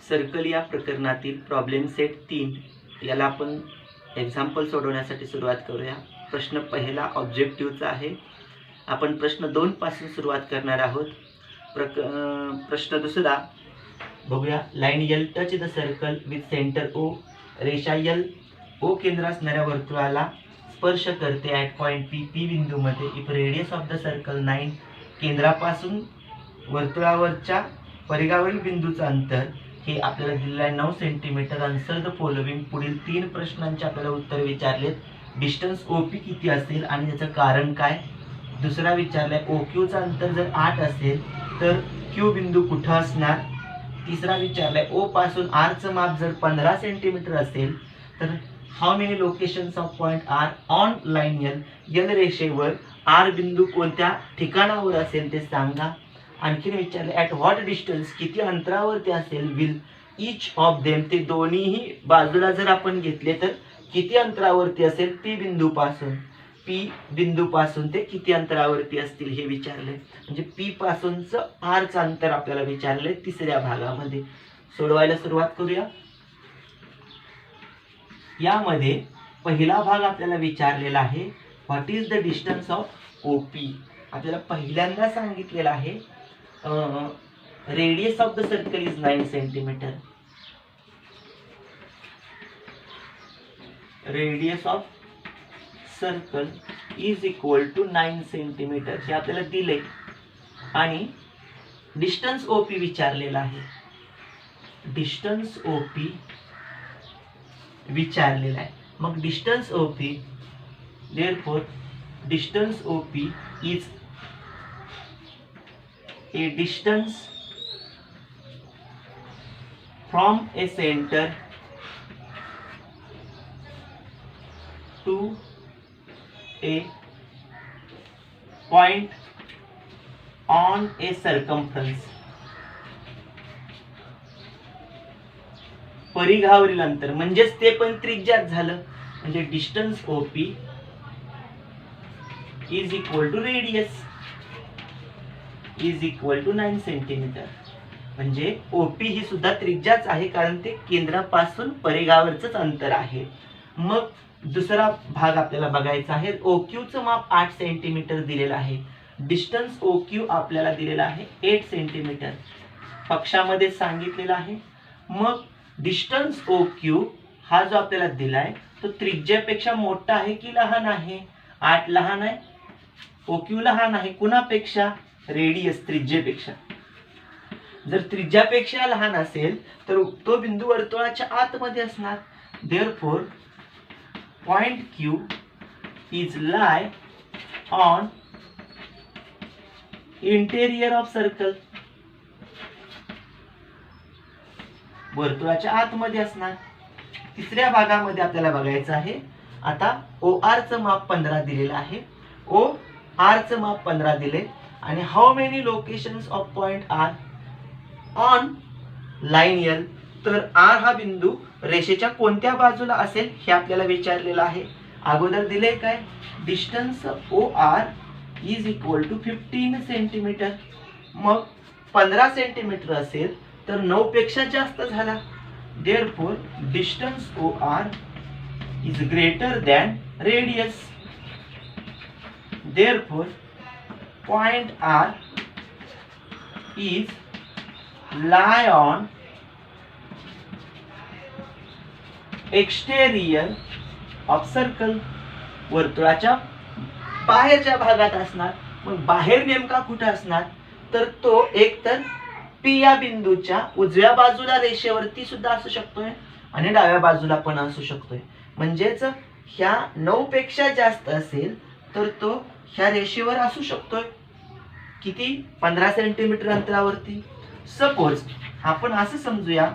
Circle या प्रकरणातील problem set 3 याला आपण एक्झाम्पल सोडवण्यासाठी सुरुवात करूया। प्रश्न पहिला ऑब्जेक्टिव्हचा आहे। आपण प्रश्न 2 पासून सुरुवात करणार आहोत। प्रश्न दुसरा बघूया। Line L touch the circle with centre O. रेषा एल ओ केंद्र असणाऱ्या वर्तुळाला स्पर्श करते ॲट पॉइंट पी, पी बिंदूमध्ये। If radius of the circle 9, केंद्रापासून वर्तुळावरच्या परिघावरील बिंदूचं अंतर हे आपल्याला दिलेलं आहे 9 सेंटीमीटर। आन्सर द फॉलोइंग, पुढील 3 प्रश्नांचे आपल्याला उत्तर विचारलेत। डिस्टन्स ओपी किती असेल आणि त्याचं कारण काय। दुसरा विचारलाय ओक्यूचं अंतर जर 8 असेल तर क्यू बिंदू कुठं असणार। तिसरा विचारलाय ओ पासून आर चं माप जर 15 सेंटीमीटर असेल तर how many locations of point R on line L, L रेषेवर आर बिंदू कोणत्या ठिकाणावर असेल ते सांगा। आणखीन विचारले ॲट व्हॉट डिस्टन्स, किती अंतरावरती असेल विल ईच ऑफ देम, ते दोन्हीही बाजूला जर आपण घेतले तर किती अंतरावरती असेल पी बिंदूपासून ते किती अंतरावरती असतील हे विचारले। म्हणजे पी पासूनचं आरचं अंतर आपल्याला विचारले तिसऱ्या भागामध्ये। सोडवायला सुरुवात करूया। यामध्ये पहिला भाग आपल्याला विचारलेला आहे what is the distance of OP. आपल्याला पहिल्यांदा सांगितलेलं आहे radius of the circle is 9 centimetre. Radius of circle is equal to 9 centimetre हे आपल्याला दिले आणि डिस्टन्स ओपी विचारलेला आहे। डिस्टन्स ओपी विचारलेला आहे। मग distance OP, therefore distance OP is a distance from a center to a point on a circumference, परिघावरील अंतर म्हणजेच ते पण त्रिज्यात झालं। म्हणजे distance OP is equal to radius is equal to 9 centimetre. म्हणजे ओपी ही सुद्धा त्रिज्याच आहे कारण ते केंद्रापासून परिघावरच अंतर आहे। मग दुसरा भाग आपल्याला बघायचा आहे। ओक्यूचं माप 8 सेंटीमीटर दिलेलं आहे। डिस्टन्स ओक्यू आपल्याला दिलेला आहे 8 सेंटीमीटर, पक्षामध्ये सांगितलेला आहे। मग डिस्टन्स ओक्यू हा जो आपल्याला दिलाय तो त्रिज्यापेक्षा मोठा आहे की लहान आहे। 8 लहान आहे, ओक्यू लहान आहे कुणापेक्षा, रेडियस त्रिज्येपेक्षा। जर त्रिज्यापेक्षा लहान असेल तर तो बिंदू वर्तुळाच्या आतमध्ये असणार। Therefore point Q is lie on interior of circle, वर्तुळाच्या आतमध्ये असणार। तिसऱ्या भागामध्ये आपल्याला बघायचं आहे। आता ओ आर चं माप 15 दिलेलं आहे। ओ आर चं माप 15 दिले आणि how many locations of point R on line L, तर आर हा बिंदू रेषेच्या कोणत्या बाजूला असेल हे आपल्याला विचारलेलं आहे। अगोदर दिले काय, distance O R is equal to 15 centimetre. मग 15 सेंटीमीटर असेल तर 9 पेक्षा जास्त झाला। Therefore distance O R is greater than radius. Therefore point R is lie on exterior of circle, वर्तुळाच्या बाहेरच्या भागात असणार। मग बाहेर नेमका कुठे असणार तर तो एक तर पी या बिंदूच्या उजव्या बाजूला रेषेवरती सुद्धा असू शकतोय आणि डाव्या बाजूला पण असू शकतोय। म्हणजेच ह्या 9 पेक्षा जास्त असेल तर तो ह्या रेषेवर असू शकतोय किती, 15 सेंटीमीटर अंतरावरती। सपोज आपण असं समजूया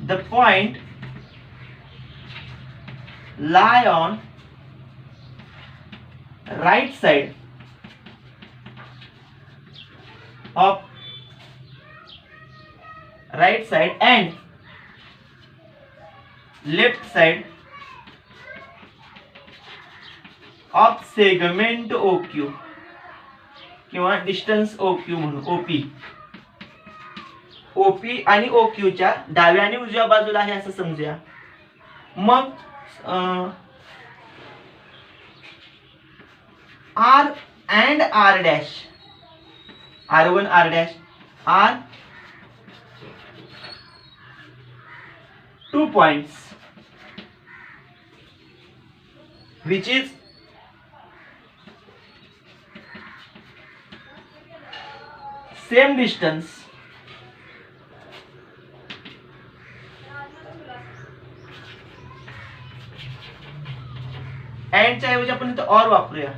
the point lie on right side and left side of segment OQ किंवा डिस्टन्स OQ म्हणून OP। ओपी आणि ओक्यूच्या डाव्या आणि उजव्या बाजूला आहे असं समजूया. मग R and R dash, R1 R dash R 2 points which is same distance and च्या ऐवजी आपण इथे और वापरूया.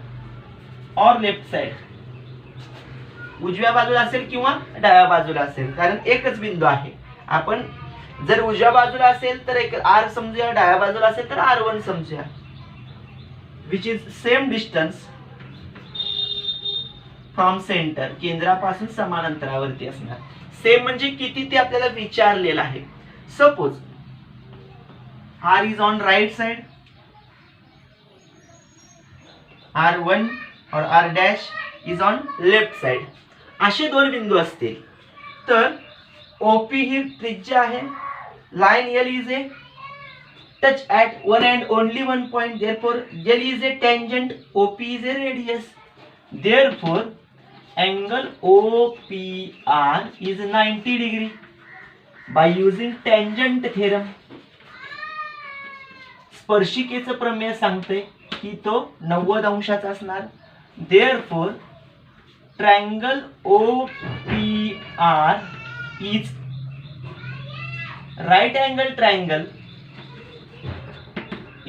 और लेफ्ट साइड, उजव्या बाजूला असेल किंवा डाव्या बाजूला असेल, कारण एकच बिंदू आहे. आपण जर उजव्या बाजूला असेल तर एक आर समजूया, डाव्या बाजूला असेल तर R1 समजूया. Which is same distance from centre, केंद्रापासून समान अंतरावरती असणार. सेम म्हणजे किती ते आपल्याला विचारलेलं आहे. Suppose R is on right side, R1 और R dash is on left side. असे दोन बिंदू असतील तर OP ही त्रिज्या आहे. Line L is a touch at one and only one point. Therefore, L is a tangent. OP is a radius. Therefore, angle OPR is 90 degree. By using tangent theorem, स्पर्शिकेचं प्रमेय सांगते की तो 90 अंशाचा असणार. Therefore, triangle OPR is right angle triangle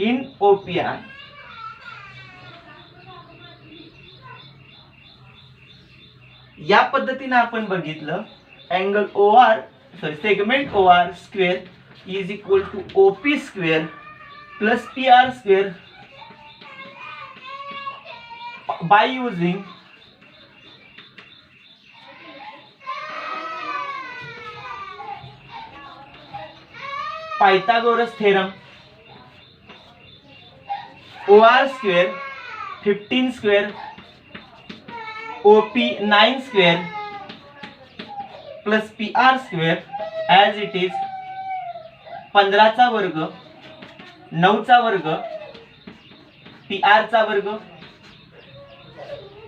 in OPR. या पद्धतीने आपण बघितलं angle segment OR square is equal to OP square plus PR square by using Pythagoras theorem. OR square 15 square OP 9 square plus PR square as it is 15 चा वर्ग 9 चा वर्ग PR चा वर्ग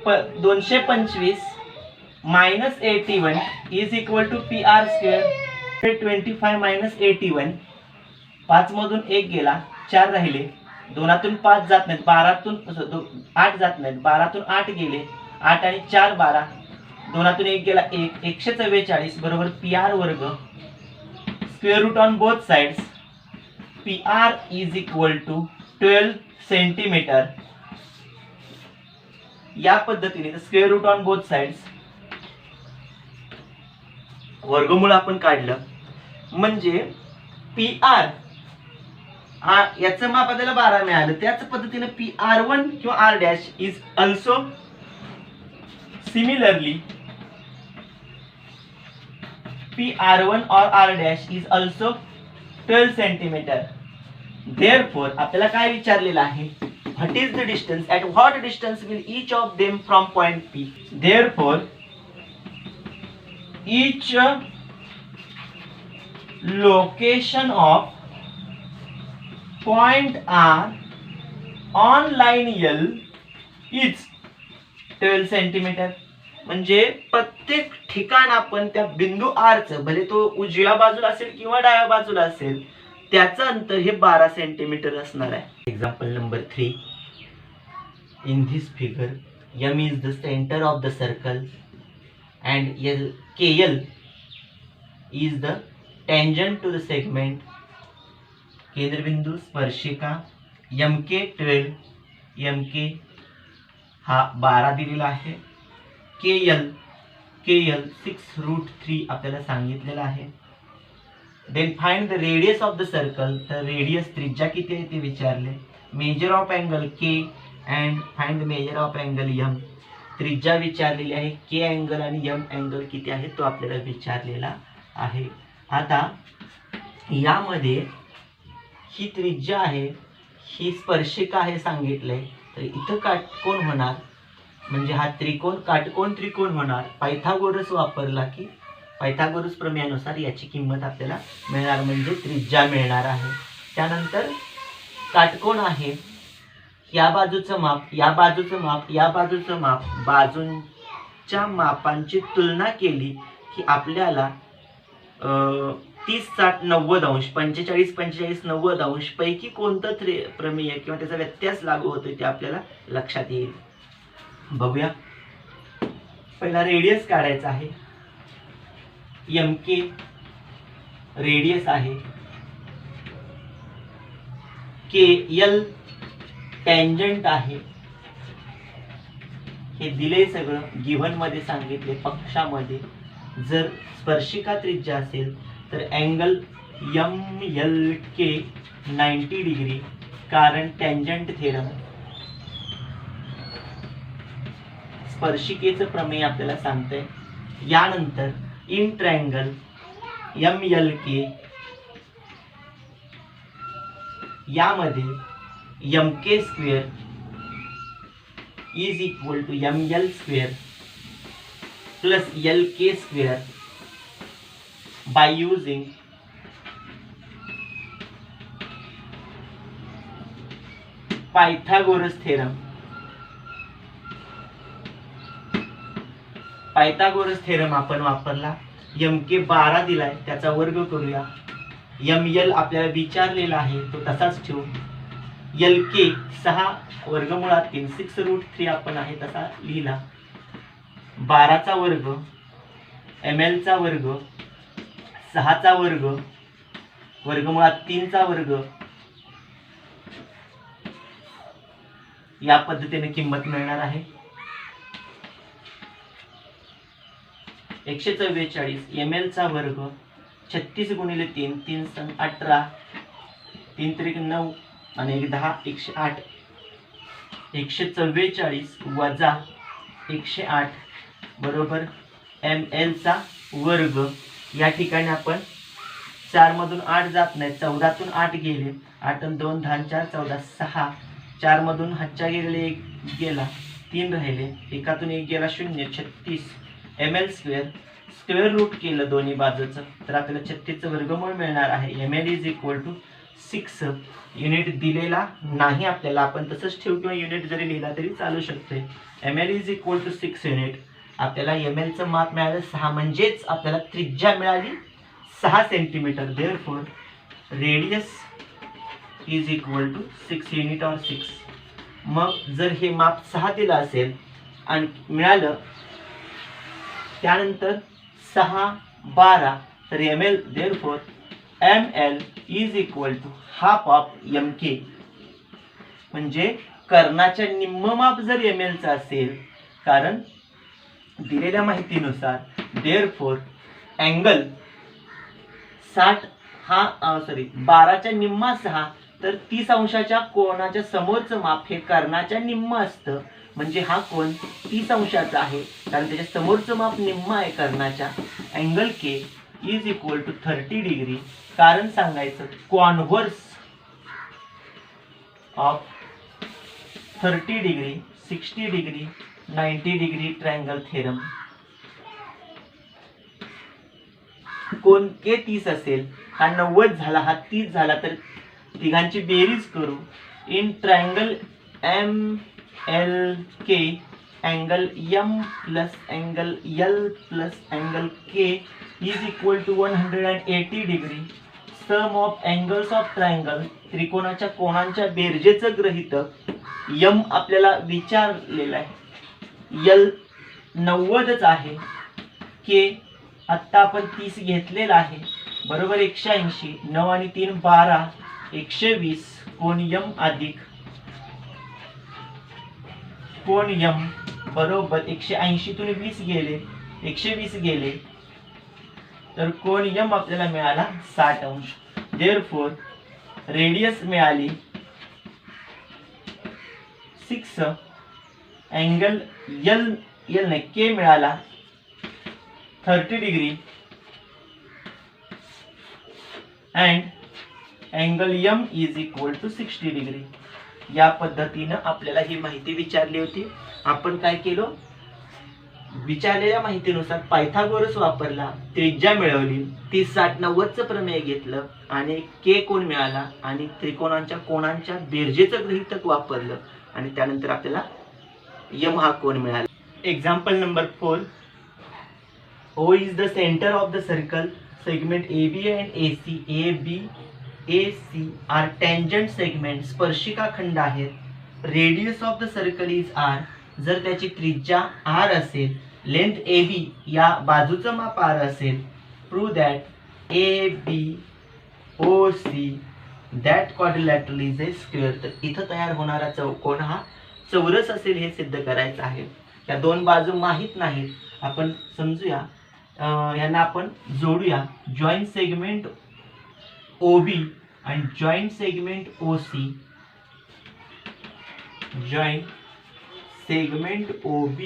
225 minus 81 is equal to PR square 25 minus 81. 5 मधून 1 गेला, 4 राहिले, 2तून 5 जात नाहीत, 12तून 8 जात नाहीत, 12तून 8 गेले, 8 आणि 4 12, 2तून 1 गेला 1, 144 बरोबर PR वर्ग square root on both sides. PR is equal to 12 centimetre. या पद्धतीने square root on both sides वर्गमूळ आपण काढलं म्हणजे PR याचं माप आपल्याला 12 मिळालं. त्याच पद्धतीने PR1 किंवा R dash is also similarly PR1 और R dash is also 12 centimetre. Therefore आपल्याला काय विचारलेलं आहे, what is the distance, at what distance will each of them from point P. Therefore each location of point R on line L is 12 centimetre. म्हणजे प्रत्येक ठिकाण आपण त्या बिंदू R चं, भले तो उजव्या बाजूला असेल किंवा डाव्या बाजूला असेल, त्याचं अंतर हे 12 सेंटीमीटर असणार आहे. Example number 3. In this figure M is the center of the circle and KL is the tangent to the segment. केंद्रबिंदू स्पर्शिका MK 12, MK हा 12 दिलेला आहे. KL 6√3 आपल्याला सांगितलेला आहे. Then find the radius of the circle. तर रेडियस त्रिज्या किती आहे ते विचारले. Measure of angle K and find the measure of angle M. त्रिज्या विचारलेली आहे. K अँगल आणि M अँगल किती आहे तो आपल्याला विचारलेला आहे. आता यामध्ये ही त्रिज्या आहे, ही स्पर्शिका आहे सांगितलंय, तर इथं काटकोन होणार म्हणजे हा त्रिकोण काटकोन त्रिकोण होणार. पायथागोरस वापरला की पायथागोरस प्रमेयानुसार याची किंमत आपल्याला मिळणार, म्हणजे त्रिज्या मिळणार आहे. त्यानंतर काटकोन आहे, या बाजूचं माप, या बाजूचं माप, या बाजूचं माप, बाजूंच्या मापांची तुलना केली की आपल्याला 30, 60, 90 अंश, 45, 45, 90 अंश पैकी कोणतं प्रमेय किंवा त्याचा व्यत्यास लागू होतोय ते आपल्याला लक्षात येईल. बघूया. पहिला रेडियस काढायचा आहे. MK रेडियस आहे, KL टँजंट आहे. हे दिले सगळं गिव्हन मध्ये सांगितले पक्षामध्ये. जर स्पर्शिका त्रिज्या असेल तर अँगल MLK 90 डिग्री, कारण टँजंट थेरम. स्पर्शिकेचं प्रमेय आपल्याला सांगतंय. यानंतर इन ट्रायंगल MLK, यामध्ये MK square is equal to ML square plus LK square by using Pythagoras theorem. Pythagoras theorem आपण वापरला. MK 12 दिलाय, त्याचा वर्ग करूया. ML आपल्याला विचारलेला आहे, तो तसाच ठेवू. LK 6 वर्गमुळात 3, 6√3 आपण आहे तसा लिहिला. 12चा वर्ग, ML चा वर्ग, 6चा वर्ग, वर्गमुळात 3चा वर्ग. या पद्धतीने किंमत मिळणार आहे. 144 ML चा वर्ग, 36 गुणिले 3, 3 × 18, 3 × 9 आणि 1 10, 108. 144 वजा 108 बरोबर ML चा वर्ग. या ठिकाणी आपण 4 मधून 8 जात नाही, 14 तून 8 गेले, 8 आणि 2 10 4 14, 6. 4 मधून हातच्या गेले 1 गेला, 3 राहिले, एकातून 1 गेला 0, 36 ML स्क्वेअर. स्क्वेअर रूट केलं दोन्ही बाजूचं तर आपल्याला 36चं वर्गमूळ मिळणार आहे. ML is equal to 6. Unit दिलेला नाही आपल्याला, आपण तसंच ठेवू किंवा युनिट जरी लिहिला तरी चालू शकते. ML is equal to 6 unit. आपल्याला MLचं माप मिळालं 6, म्हणजेच आपल्याला त्रिज्या मिळाली 6 centimetre. Therefore radius is equal to 6 unit or 6. मग जर हे माप 6 दिलं असेल आणि मिळालं, त्यानंतर 6 12 तर ML, therefore ML is equal to half of MK. म्हणजे कर्णाच्या निम्म माप जर ML चा असेल, कारण दिलेल्या माहितीनुसार, देअरफॉर अँगल 60 हा 12च्या निम्मा 6 तर 30 अंशाच्या कोणाच्या समोरचं माप हे कर्णाच्या निम्म असतं. म्हणजे हा कोण 30 अंशाचा आहे, कारण त्याच्या समोरचं माप निम्म आहे कर्णाच्या. Angle K is equal to 30 degree. कारण सांगायचं converse of 30 degree, 60 degree, 90 degree triangle theorem. कोण K 30 असेल, हा 90 झाला, हा 30 झाला, तर तिघांची बेरीज करू. In triangle MLK angle M plus angle L plus angle K is equal to 180 degree. Sum of angles of triangle, त्रिकोणाच्या कोणांच्या बेरजेचं गृहीतक. M आपल्याला विचारलेलं आहे, L 90च आहे, K आत्ता आपण 30 घेतलेला आहे, बरोबर 180. 9 आणि 3 12, 120 कोण M अधिक कोण M बरोबर 180 तून 20 गेले, 120 गेले, तर कोण M आपल्याला मिळाला 60 अंश. देअरफॉर रेडियस मिळाली 6, अँगल L नाही K मिळाला 30 degree and angle M is equal to 60 degree. या पद्धतीनं आपल्याला ही माहिती विचारली होती. आपण काय केलं, विचारलेल्या माहितीनुसार पायथागोरस वापरला, त्रिज्या मिळवली, 30 60 90चं प्रमेय घेतलं आणि के कोन मिळाला आणि त्रिकोणांच्या कोणांच्या बेरजेचं गृहीतक वापरलं आणि त्यानंतर आपल्याला यम हा कोन मिळाला. Example number 4. O is the center of the circle. Segment AB and AC, AB, AC are tangent segments. स्पर्शिका खंड आहेत. Radius of the circle is R. जर त्याची त्रिज्या R असेल, लेंथ AB या बाजूचं माप R असेल, prove that AB OC that quadrilateral is a square. तर इथं तयार होणारा चौकोन हा चौरस असेल हे सिद्ध करायचं आहे. या दोन बाजू माहित नाहीत, आपण समजूया, यांना आपण जोडूया. जॉईंट सेगमेंट OB आणि joint segment OC, joint segment OB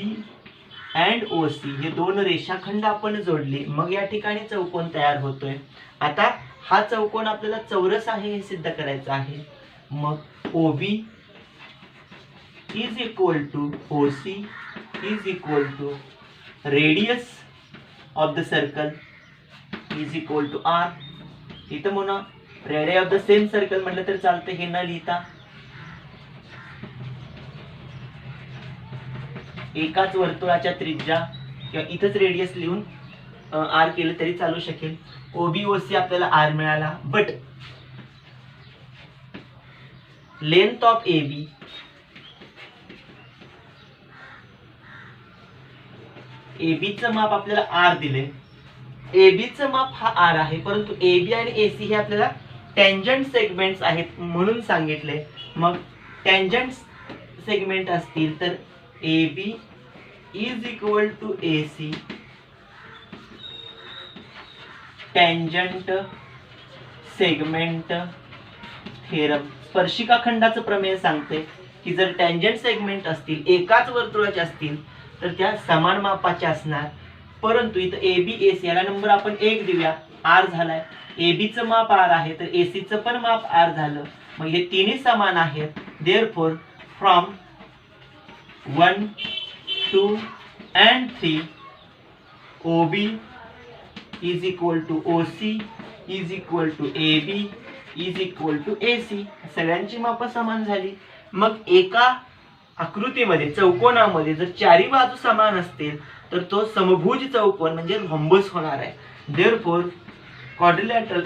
and OC हे दोन रेषाखंड आपण जोडले, मग या ठिकाणी चौकोन तयार होतोय. आता हा चौकोन आपल्याला चौरस आहे हे सिद्ध करायचं आहे. मग OB is equal to OC is equal to radius of the circle is equal to R. इथं म्हणा radius of the same circle म्हटलं तर चालतं, हे न लिहिता एकाच वर्तुळाच्या त्रिज्या किंवा इथंच रेडियस लिहून R केलं तरी चालू शकेल. OB OC आपल्याला R मिळाला, बट लेंथ ऑफ AB चं माप आपल्याला R दिले. AB चं माप हा R आहे, परंतु AB आणि AC हे आपल्याला टँजंट सेगमेंट्स आहेत म्हणून सांगितले. मग टँजंट सेगमेंट असतील तर AB is equal to AC tangent segment theorem. स्पर्शिका खंडाचं प्रमेय सांगते की जर टँजंट सेगमेंट असतील, एकाच वर्तुळाचे असतील, तर त्या समान मापाच्या असणार. परंतु इथं AB AC याला नंबर आपण 1 देऊया, R झालाय. AB चं माप R आहे तर AC चं पण माप R झालं. मग हे तिन्ही समान आहेत. Therefore from 1 2 and 3 OB is equal to OC is equal to AB is equal to AC. सगळ्यांची माप समान झाली. मग एका आकृतीमध्ये चौकोनामध्ये जर चारी बाजू समान असतील तर तो समभुज चौकोन म्हणजे रॉम्बस होणार आहे. Therefore quadrilateral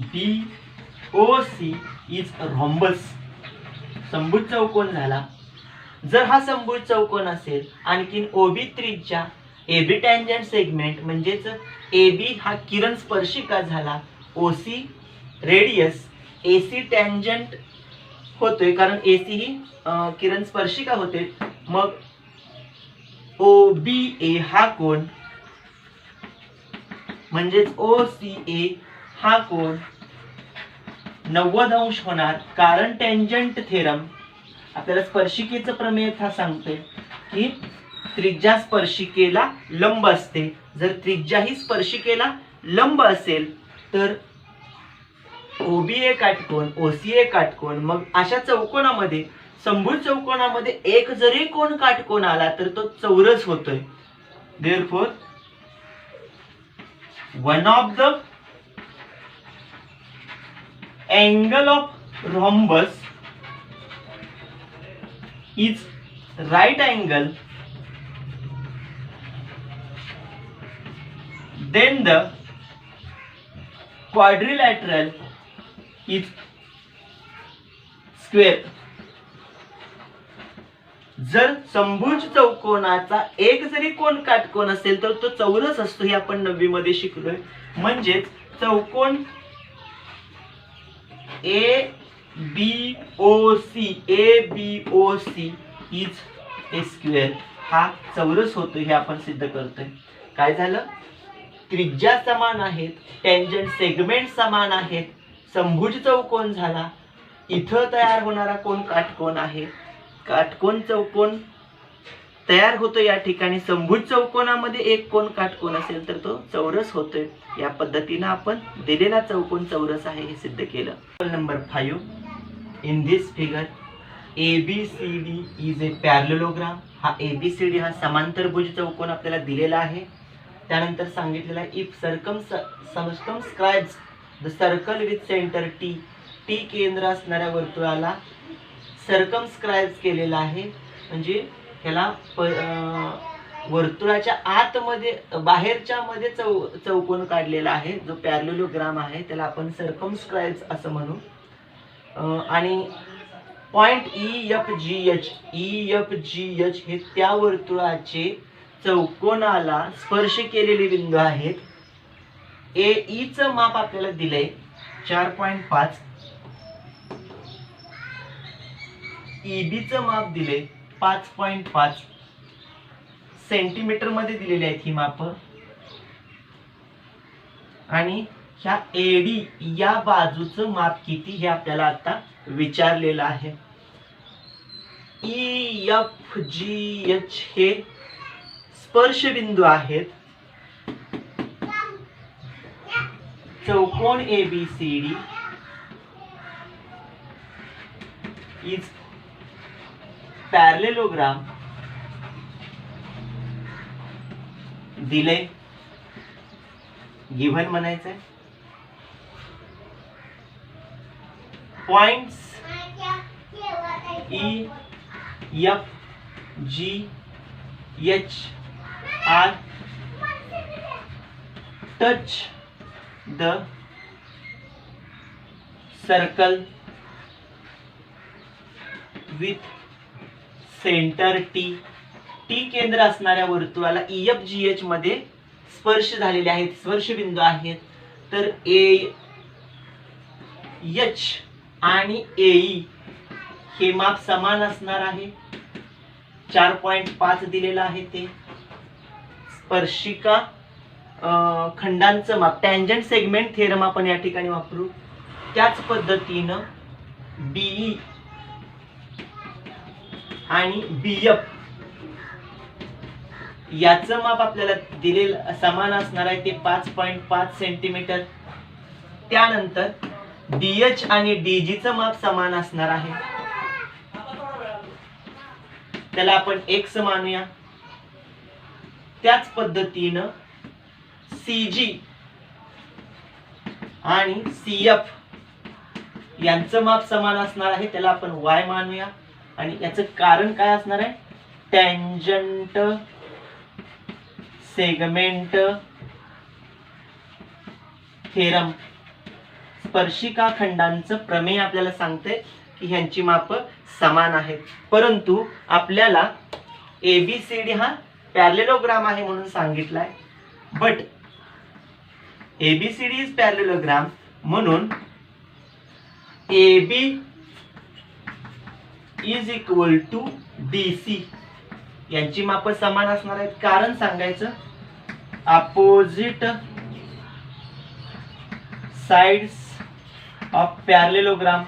ABOC is rhombus. समभुज चौकोन झाला. जर हा समभुज चौकोन असेल, आणखीन OB त्रिज्या, AB टँजंट सेगमेंट म्हणजेच AB हा किरण स्पर्शिका झाला, OC रेडियस, AC टँजंट होतोय कारण AC ही किरण स्पर्शिका होते. मग OBA हा कोन म्हणजेच OCA हा कोन 90 अंश होणार, कारण टँजंट थेरम आपल्याला स्पर्शिकेचं प्रमेय हा सांगते की त्रिज्या स्पर्शिकेला लंब असते. जर त्रिज्या ही स्पर्शिकेला लंब असेल तर OBA काटकोन, OCA काटकोन. मग अशा चौकोनामध्ये, समभुज चौकोनामध्ये एक जरी कोण काटकोन आला तर तो चौरस होतोय. Therefore one of the angle of rhombus is right angle, then the quadrilateral is square. जर समभुज चौकोनाचा एक जरी कोण काटकोन असेल तर तो चौरस असतो, हे आपण 9वी मध्ये शिकलोय. म्हणजेच चौकोन ABOC इज ए स्क्वेअर हा चौरस होतो, हे आपण सिद्ध करतोय. काय झालं? त्रिज्या समान आहेत, टँजंट सेगमेंट समान आहेत, समभुज चौकोन झाला. इथं तयार होणारा कोण काटकोन आहे, काटकोन चौकोन तयार होतो. या ठिकाणी समभुज चौकोनामध्ये एक कोण काटकोन असेल तर तो चौरस होतोय. या पद्धतीने आपण दिलेला चौकोन चौरस आहे हे सिद्ध केलं. Number 5. In this figure ABCD is a parallelogram. हा ABCD हा समांतरभुज चौकोन आपल्याला दिलेला आहे. त्यानंतर सांगितलेलं आहे if circumscribes the circle with centre T, T केंद्र असणाऱ्या वर्तुळाला सर्कमस्क्राइब केलेला आहे, म्हणजे ह्याला वर्तुळाच्या आतमध्ये बाहेरच्या मध्ये चौकोन काढलेला आहे, जो पॅरलेलोग्राम आहे त्याला आपण सर्कमस्क्राइब असं म्हणू. आणि पॉइंट EFGH हे त्या वर्तुळाचे चौकोनाला स्पर्श केलेले बिंदू आहेत. AE चं माप आपल्याला दिलंय 4.5, EB चं माप दिले 5.5 सेंटीमीटर मध्ये दिलेली आहेत ही माप. आणि ह्या AD या बाजूचं माप किती हे आपल्याला आता विचारलेलं आहे. EFGH हे स्पर्श बिंदू आहेत. चौकोन ABCD इज पॅरलेलोग्राम दिले, गिव्हन म्हणायचंय. Points EFGH are touch the circle with centre T, T केंद्र असणाऱ्या वर्तुळाला EFGH मध्ये स्पर्श झालेले आहेत, स्पर्श बिंदू आहेत. तर AH आणि AE हे माप समान असणार आहे. 4.5 दिलेलं आहे ते. स्पर्शिका खंडांचं माप टँजंट सेगमेंट थेरम आपण या ठिकाणी वापरू. त्याच पद्धतीनं BE आणि BF याचं माप आपल्याला दिलेलं समान असणार आहे, ते 5.5 सेंटीमीटर. त्यानंतर DH आणि DG चं माप समान असणार आहे, त्याला आपण X मानूया. त्याच पद्धतीनं CG आणि CF यांचं माप समान असणार आहे, त्याला आपण Y मानूया. आणि याचं कारण काय असणार आहे, टँजंट सेगमेंट थेरम, स्पर्शिका खंडांचं प्रमेय आपल्याला सांगते की ह्यांची माप समान आहेत. परंतु आपल्याला ABCD हा पॅरलेलोग्राम आहे म्हणून सांगितलाय, बट ABCD इज पॅरलेलोग्राम म्हणून AB is equal to DC यांची माप समान असणार आहेत. कारण सांगायचं, opposite sides of parallelogram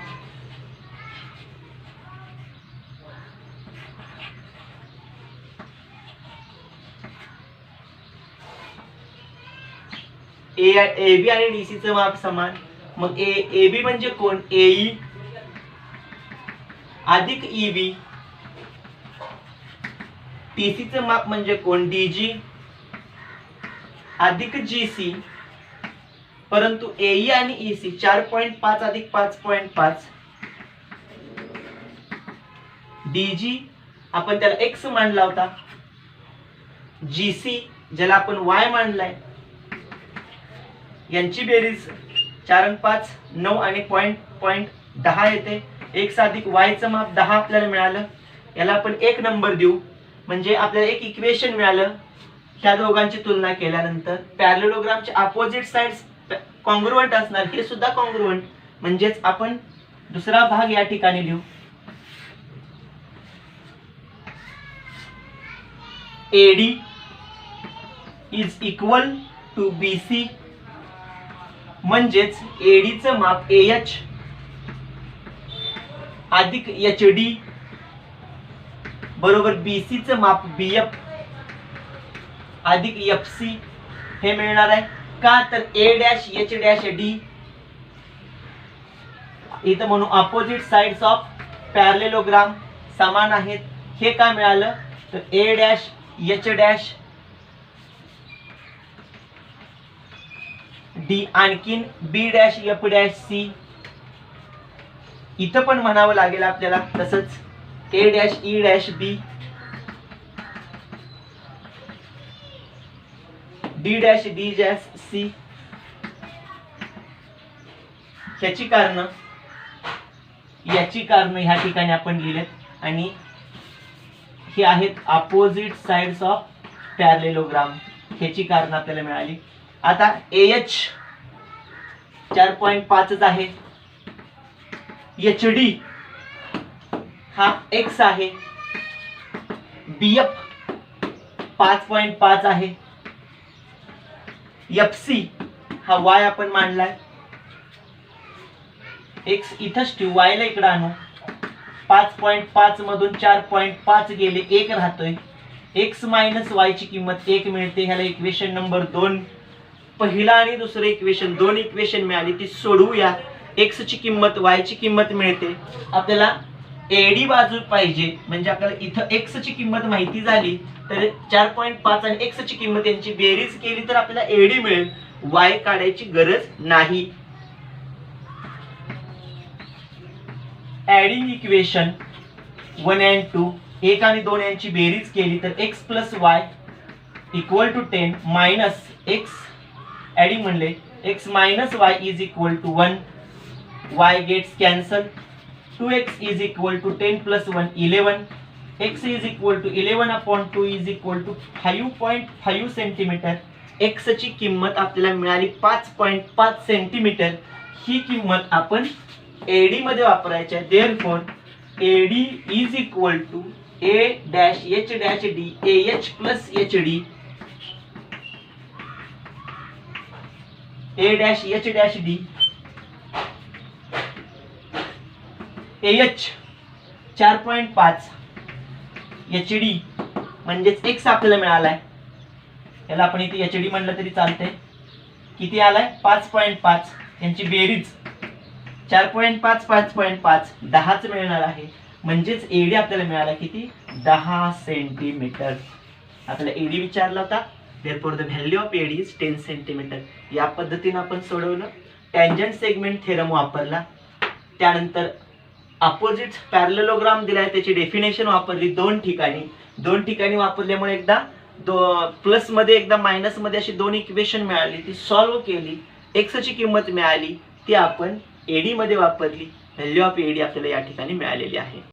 AB आणि DC चं माप समान. मग AB म्हणजे कोण, AE अधिक EB. TC चं माप म्हणजे कोण, DG अधिक GC. परंतु AE आणि EC 4.5 अधिक 5.5. DG आपण त्याला X मानला होता, GC ज्याला आपण Y मानलाय, यांची बेरीज 4 आणि 5 9 आणि पॉइंट 10 येते. X अधिक Y चं माप 10 आपल्याला मिळालं. याला आपण 1 नंबर देऊ, म्हणजे आपल्याला एक इक्वेशन मिळालं. ह्या दोघांची तुलना केल्यानंतर पॅरलेलोग्रामचे अपोजिट साइड्स कॉन्ग्रुएंट असणार, हे सुद्धा कॉन्ग्रुएंट, म्हणजेच आपण दुसरा भाग या ठिकाणी लिहू. AD is equal to BC, म्हणजेच AD चं माप AH अधिक HD बरोबर BC चं माप BF अधिक FC हे मिळणार आहे. का तर A'-H'-D इथं म्हणून अपोजिट साइड्स ऑफ पॅरलेलोग्राम समान आहेत. हे काय मिळालं, तर A dash H dash D, आणखीन B dash F dash C, इथं पण म्हणावं लागेल आपल्याला तसंच A dash E dash B, D dash D dash C. ह्याची कारण याची कारण ह्या ठिकाणी आपण लिहिलेत आणि हे आहेत अपोजिट साइड्स ऑफ पॅरलेलोग्राम. ह्याची कारण आपल्याला मिळाली. आता एच 4.5 आहे, एच डी हा एक्स आहे, बीएफ 5.5 आहे, एफ सी हा वाय आपण मांडलाय, एक्स इथंच ठेवू, वायला इकडे आणू. 5.5 मधून 4.5 गेले, 1 राहतोय. एक्स मायनस वाय ची किंमत 1 मिळते. ह्याला इक्वेशन नंबर 2. पहिला आणि दुसरं इक्वेशन, 2 इक्वेशन मिळाली, ती सोडवूया. एक्स ची किंमत वाय ची किंमत मिळते. आपल्याला एडी बाजू पाहिजे, म्हणजे आपल्याला इथं एक्स ची किंमत माहिती झाली तर 4.5 आणि एक्स ची किंमत यांची बेरीज केली तर आपल्याला एडी मिळेल. वाय काढायची गरज नाही. ऍडिंग इक्वेशन 1 and 2, 1 आणि 2 यांची बेरीज केली तर x plus y equal to 10 minus x, adding म्हणले x minus y is equal to 1, y gets cancel. 2x is equal to 10 plus 1 11, x is equal to 11 upon 2 is equal to 5.5 centimetre. x ची किंमत आपल्याला मिळाली 5.5 centimetre. ही किंमत आपण eddy मध्ये वापरायची आहे. Therefore AD is equal to A dash H dash D A H plus H D, A dash H dash D H 4.5 H D म्हणजेच एक्स आपल्याला मिळालाय. याला आपण इथे एच डी म्हणलं तरी चालतंय. किती आलाय? 5.5. यांची बेरीज 4.5 5.5 10च मिळणार आहे. म्हणजेच एडी आपल्याला मिळाला किती? 10 सेंटीमीटर. आपल्याला एडी विचारला होता. Therefore the value of AD is 10 centimetre. या पद्धतीने आपण सोडवलं. टँजंट सेगमेंट थेरम वापरला. त्यानंतर अपोजिट पॅरलेलोग्राम दिलाय, त्याची डेफिनेशन वापरली दोन ठिकाणी वापरल्यामुळे एकदा प्लस मध्ये एकदा मायनस मध्ये अशी दोन इक्वेशन मिळाली, ती सॉल्व्ह केली. एक्स ची किंमत मिळाली, ती आपण एडी मध्ये वापरली. व्हॅल्यू ऑफ एडी आपल्याला या ठिकाणी मिळालेली आहे.